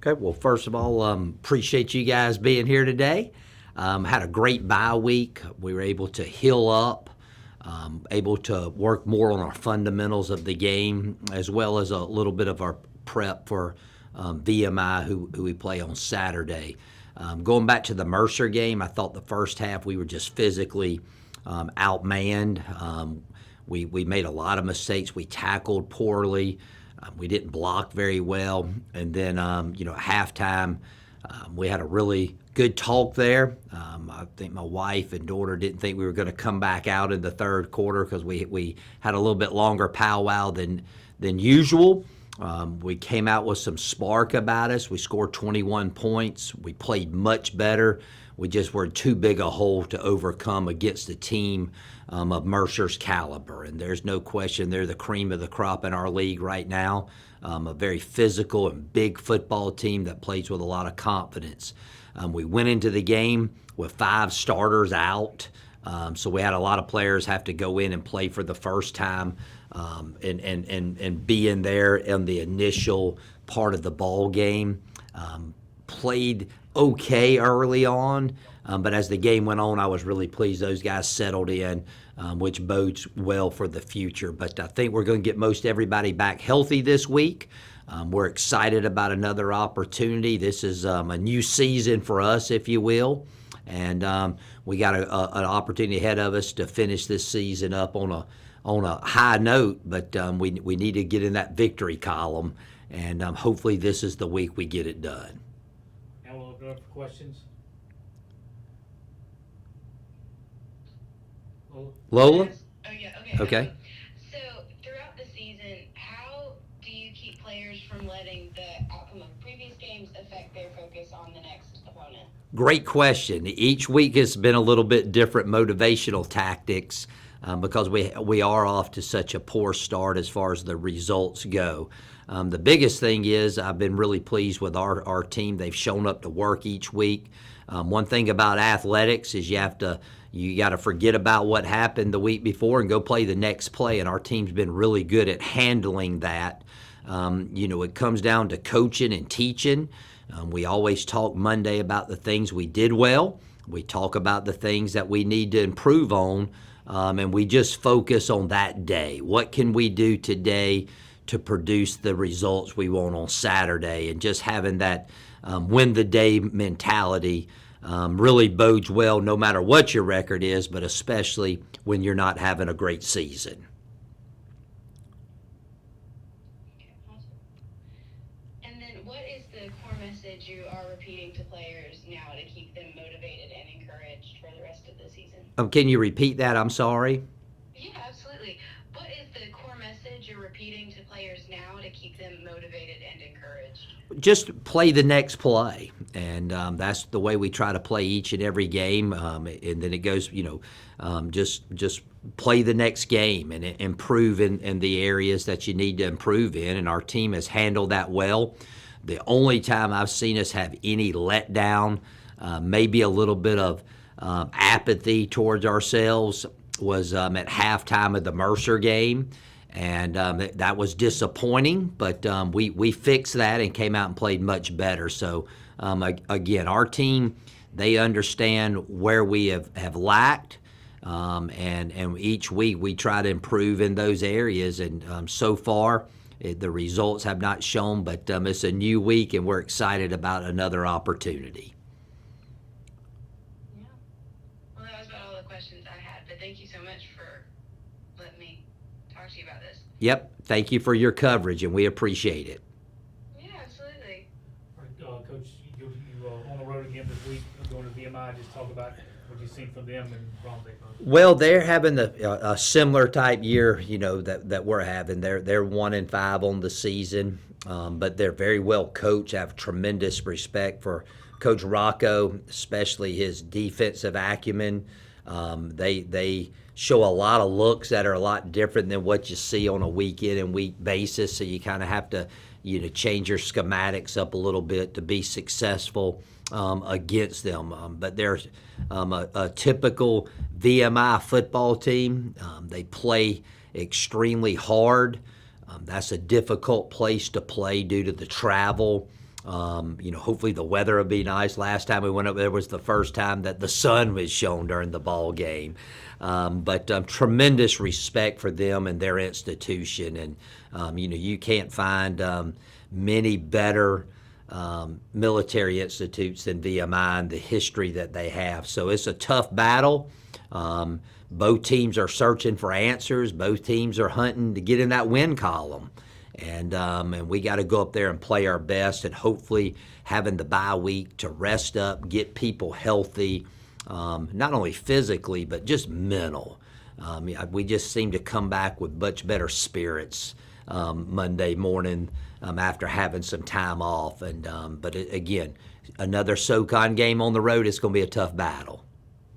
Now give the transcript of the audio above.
Okay, well, first of all, appreciate you guys being here today. Had a great bye week. We were able to heal up, able to work more on our fundamentals of the game, as well as a little bit of our prep for VMI, who we play on Saturday. Going back to the Mercer game, I thought the first half we were just physically outmanned. We made a lot of mistakes. We tackled poorly. We didn't block very well. And then, at halftime, we had a really good talk there. I think my wife and daughter didn't think we were going to come back out in the third quarter because we had a little bit longer powwow than usual. We came out with some spark about us. We scored 21 points. We played much better. We just were too big a hole to overcome against a team of Mercer's caliber. And there's no question they're the cream of the crop in our league right now. A very physical and big football team that plays with a lot of confidence. We went into the game with 5 starters out. So we had a lot of players have to go in and play for the first time and be in there in the initial part of the ball game. Played okay early on, but as the game went on, I was really pleased those guys settled in, which bodes well for the future. But I think we're going to get most everybody back healthy this week. We're excited about another opportunity. This is a new season for us, if you will, and we got an opportunity ahead of us to finish this season up on a high note. But we need to get in that victory column, and hopefully this is the week we get it done. Now we'll open up for questions. Lola? Oh, yeah, okay. Okay. So, throughout the season, how do you keep players from letting the outcome of previous games affect their focus on the next opponent? Great question. Each week has been a little bit different motivational tactics because we are off to such a poor start as far as the results go. The biggest thing is I've been really pleased with our team. They've shown up to work each week. One thing about athletics is you got to forget about what happened the week before and go play the next play, and our team's been really good at handling that. It comes down to coaching and teaching. We always talk Monday about the things we did well. We talk about the things that we need to improve on, and we just focus on that day. What can we do today to produce the results we want on Saturday? And just having that win the day mentality really bodes well no matter what your record is, but especially when you're not having a great season. Okay, awesome. And then what is the core message you are repeating to players now to keep them motivated and encouraged for the rest of the season? Can you repeat that? I'm sorry. Yeah, absolutely. What is the core message you're repeating to players now to keep them motivated and encouraged? Just play the next play, and that's the way we try to play each and every game. And then it goes, just play the next game and improve in the areas that you need to improve in. And our team has handled that well. The only time I've seen us have any letdown, maybe a little bit of apathy towards ourselves, was at halftime of the Mercer game. And that was disappointing, but we fixed that and came out and played much better. So, again, our team, they understand where we have lacked, and each week we try to improve in those areas. And so far, the results have not shown, but it's a new week, and we're excited about another opportunity. Yeah. Well, that was about all the questions I had, but thank you so much for letting me talk to you about this. Yep, thank you for your coverage, and we appreciate it. Yeah, absolutely. All right, Coach, you on the road again this week, going to VMI. Just talk about what you've seen from them and Bromley. Well, they're having a similar type year, that we're having. They're 1-5 on the season, but they're very well coached. I have tremendous respect for Coach Rocco, especially his defensive acumen. They show a lot of looks that are a lot different than what you see on a week in and week basis. So you kind of have to, change your schematics up a little bit to be successful against them. But they're a typical VMI football team. They play extremely hard. That's a difficult place to play due to the travel. Hopefully the weather will be nice. Last time we went up there was the first time that the sun was shown during the ball game. But tremendous respect for them and their institution. And, you can't find many better military institutes than VMI and the history that they have. So it's a tough battle. Both teams are searching for answers. Both teams are hunting to get in that win column. And we got to go up there and play our best, and hopefully having the bye week to rest up, get people healthy, not only physically but just mental. We just seem to come back with much better spirits Monday morning after having some time off. But again, another SoCon game on the road. It's going to be a tough battle.